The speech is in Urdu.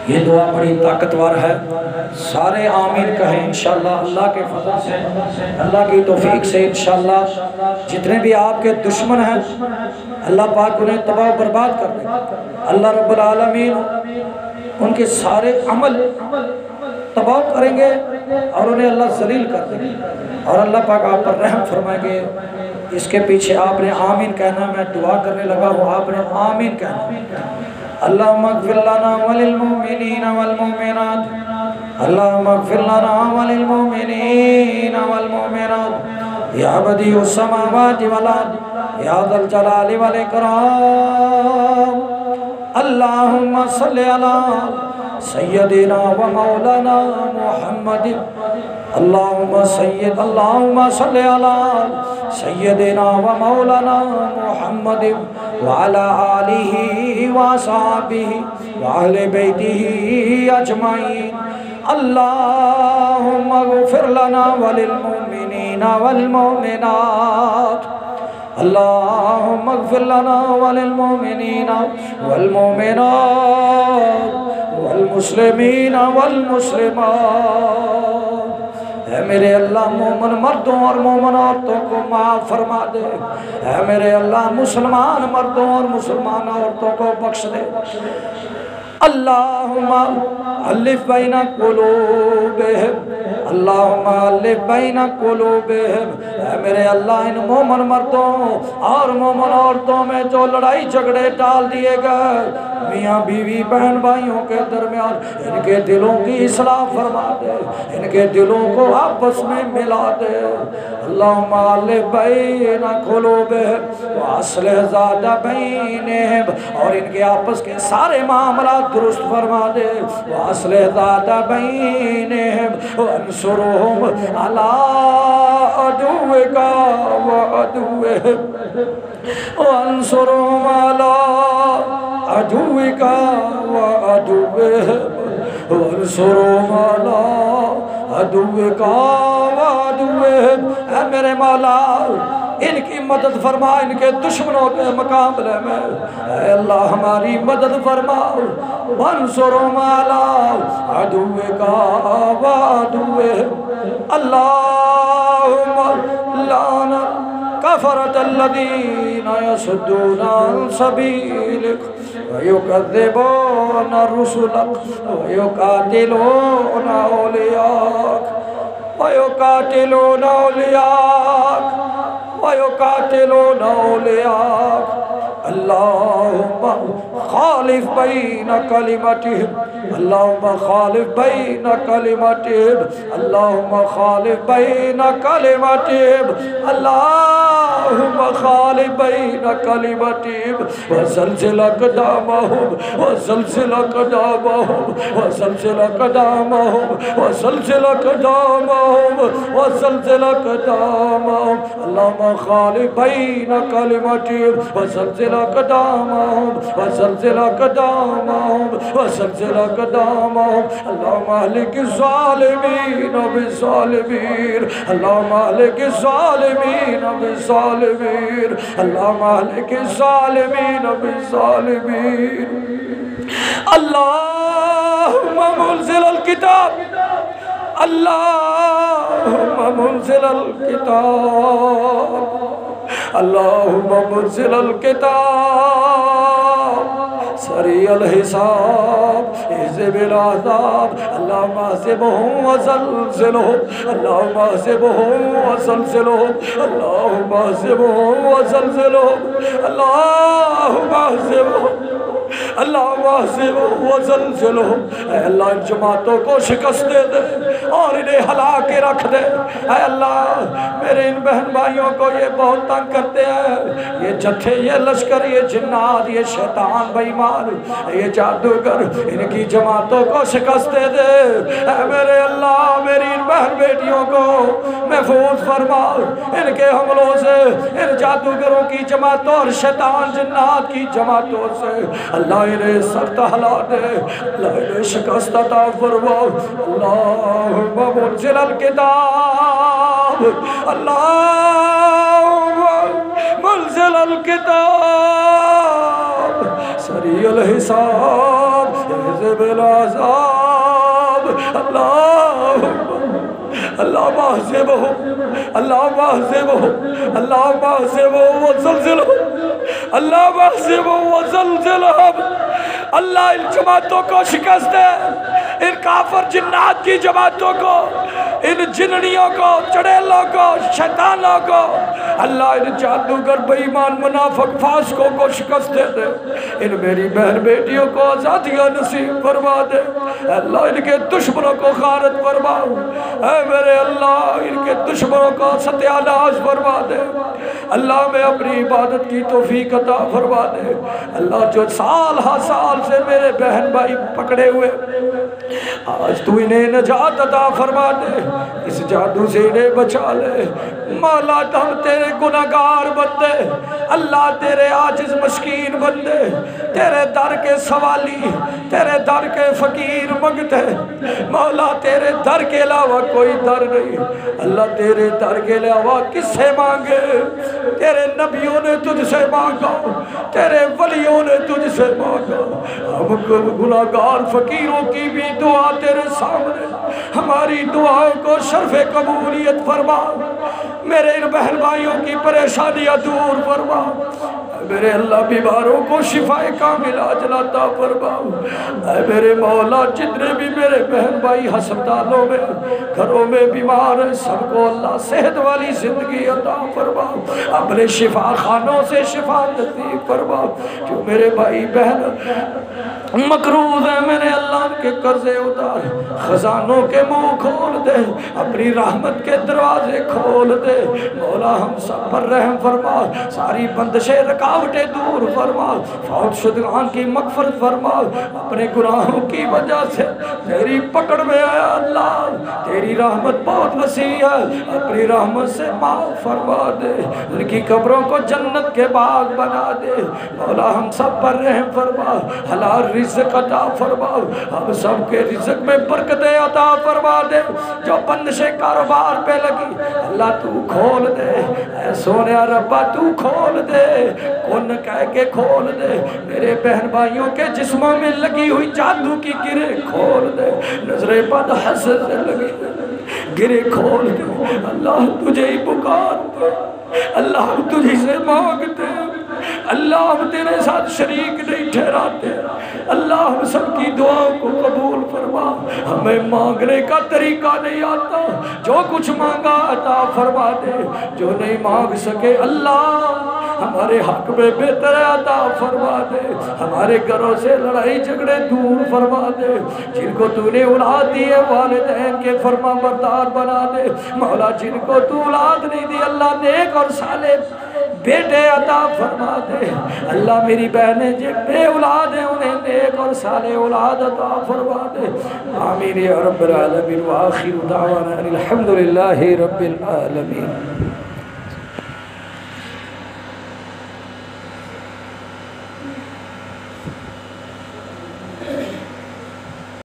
یہ دعا بڑی طاقتور ہے، سارے آمین کہیں انشاءاللہ۔ اللہ کے فضل سے، اللہ کی توفیق سے انشاءاللہ جتنے بھی آپ کے دشمن ہیں اللہ پاک انہیں تباہ و برباد کر دے۔ اللہ رب العالمین ان کے سارے عمل تباہ کریں گے اور انہیں اللہ ذلیل کر دیں گے، اور اللہ پاک آپ پر رحم فرمائیں گے۔ اس کے پیچھے آپ نے آمین کہنا، میں دعا کرنے لگا ہوں، آپ نے آمین کہنا۔ اللہم اغفر لنا وللمؤمنین والمؤمنات، اللہم اغفر لنا وللمؤمنین والمؤمنات، یا بدیع السماوات والارض یا ذا الجلال والاکرام، اللہم صلی علی سیدنا و مولانا محمد، اللہم صلی علی سیدنا و مولانا محمد وعلی آلہ وصحبہ وأہل بیتہ اجمعین، اللہم اغفر لنا وللمؤمنین والمؤمنات، اللہم اغفر لنا وللمؤمنین والمؤمنات والمسلمین والمسلمات۔ اے میرے اللہ مومن مردوں اور مومن عورتوں کو معاف فرما دے، اے میرے اللہ مسلمان مردوں اور مسلمان عورتوں کو بخش دے۔ اللہم الف بین قلوبہم، اللہم الف بین قلوبہم، اے میرے اللہ ان مومن مردوں اور مومن عورتوں میں جو لڑائی جھگڑے ڈال دیے گئے، میاں بیوی بہن بھائیوں کے درمیان، ان کے دلوں کی اصلاح فرما دے، ان کے دلوں کو آپس میں ملا دے۔ اللہم الف بین قلوبہم واصلح ذات بینہم، اور ان کے آپس کے سارے معاملات درست فرما دے۔ واصلح ذات بینہم وانصرہم علی عدوک وعدوہم، وانصرہم علی عدوک وعدوہم، وانصرہم علی عدوک وعدوہم۔ اے میرے مولا ان کی مدد فرما، ان کے دشمنوں کے مقابلے میں اے اللہ ہماری مدد فرما۔ وانصرہم علی عدوک وعدوہم، اللہم لعن کفرۃ الذین یصدون عن سبیلک ویکذبون رسلک ویقاتلون اولیاءک ویقاتلون اولیاءک ویقاتلون اولیاءک، اللہم خالف بین کلمتہم، اللہم خالف بین کلمتہم، اللہم خالف بین کلمتہم، اللہم خالف بین کلمتہم، وزلزل اقدامہم وزلزل اقدامہم وزلزل اقدامہم وزلزل اقدامہم وزلزل اقدامہم، اللہم خالف بین کلمتہم وزلزل اقدامہم وزلزل اقدامہم وزلزل اقدامہم، اللہم اہلک الظالمین بالظالمین، اللہم اہلک الظالمین بالظالمین، اللہم اہلک الظالمین بالظالمین۔ اللہم منزل الکتاب، اللہم منزل الکتاب، اللہم منزل الکتاب، سریع الحساب احزب العذاب، اللہم احزبہم وزلزلہم، اللہم احزبہم وزلزلہم، اللہم احزبہم وزلزلہم، اللہم احزبہم، اللہم احزبہم وزلزلہم۔ اے اللہ ان جماعتوں کو شکست دے دے اور انہیں ہلا کے رکھ دے۔ اے اللہ میرے ان بہن بھائیوں کو یہ بہت تنگ کرتے ہیں، یہ جتھے، یہ لشکر، یہ جنات، یہ شیطان بے ایمان، یہ جادوگر، ان کی جماعتوں کو شکست دے دے۔ اے میرے اللہ میری ان بہن بیٹیوں کو محفوظ فرما ان کے حملوں سے، ان جادوگروں کی جماعتوں اور شیطان جنات کی جماعتوں سے۔ اللہ انہیں سخت ہلا دے، اللہ انہیں شکست عطا فرما۔ اللہم منزل الکتاب، اللہم منزل الکتاب، سریع الحساب احزب بالعذاب اللهم اهزمهم اللهم اهزمهم اللهم اهزمهم وزلزلهم اللهم اهزمهم وزلزلهم اللہ ان جماعتوں کو شکست دے، ان کافر جنات کی جماعتوں کو، ان جنڑیوں کو، چڑیلوں کو، شیطانوں کو، اللہ ان جادوگر بے ایمان منافق فاسقوں کو شکست دے دے، ان میری بہن بیٹیوں کو آزادیاں نصیب فرما دے، اللہ ان کے دشمنوں کو غارت فرما، اے میرے اللہ ان کے دشمنوں کو ستیہ ناش فرما دے، اللہ میں اپنی عبادت کی توفیق عطا فرما دے، اللہ جو سال ہا سال سے میرے بہن بھائی پکڑے ہوئے آج تو انہیں نجات عطا فرما دے، اس جادو سے انہیں بچا لے، مولا ہم تیرے گناہگار بندے، اللہ تیرے عاجز مسکین بندے، تیرے در کے سوالی، تیرے در کے فقیر منگتے، مولا تیرے در کے علاوہ کوئی در نہیں، اللہ تیرے در کے علاوہ کس سے مانگے؟ تیرے نبیوں نے تجھ سے مانگا، تیرے ولیوں نے تجھ سے مانگا، ہم گناہگار فقیروں کی بھی دعا تیرے سامنے، ہماری دعاؤں کو شرف قبولیت فرما، میرے ان بہن بھائیوں کی پریشانیاں دور فرما، میرے اللہ بیماروں کو شفا کامل عاجل عطا فرما، اے میرے مولا جتنے بھی میرے بہن بھائی ہسپتالوں میں گھروں میں بیمار ہیں سب کو اللہ صحت والی زندگی عطا فرما، اپنے شفا خانوں سے شفا نصیب فرما، جو میرے بھائی بہن مقروض ہیں میرے اللہ کے قرضے اتار، خزانوں کے منہ کھول دے، اپنی رحمت کے دروازے کھول دے، مولا ہم سب پر رحم فرما، ساری بندشیں رکاوٹیں دور فرما، فوت شدگان کی مغفرت فرما، اپنے گناہوں کی وجہ سے تیری پکڑ میں آیا اللہ، تیری رحمت بہت وسیع ہے، اپنی رحمت سے معاف فرما دے، ان کی قبروں کو جنت کے باغ بنا دے، مولا ہم سب پر رحم فرما، حلال رزق عطا فرما، ہم سب کے رزق میں برکتیں عطا فرما دے، جو بندشیں کاروبار پہ لگی اللہ تو کھول دے، اے سونے ربا تو کھول دے، کن کہہ کے کھول دے، میرے بہن بھائیوں کے جسموں میں لگی ہوئی جادو کی گرے کھول دے، نظر بد حسد سے لگی گرے کھول دے، اللہ تجھے ہی پکارتے، اللہ ہم تجھے سے مانگتے، اللہ ہم تیرے ساتھ شریک نہیں ٹھہراتے، اللہ ہم سب کی دعاؤں کو قبول فرما، ہمیں مانگنے کا طریقہ نہیں آتا، جو کچھ مانگا عطا فرما دے، جو نہیں مانگ سکے اللہ ہمارے حق میں بہتر عطا فرما دے، ہمارے گھروں سے لڑائی جھگڑے دور فرما دے، جن کو تو نے اولاد دی ہے والدین کے فرما بردار بنا دے، مولا جن کو تو اولاد نہیں دی اللہ نیک اور صالح بیٹے عطا فرما دے، اللہ میری بہنیں جن بے اولاد ہیں انہیں نیک اور صالح اولاد عطا فرما دے، آمین یا رب العالمین، وآخر دعوانا الحمدللہ رب العالمین۔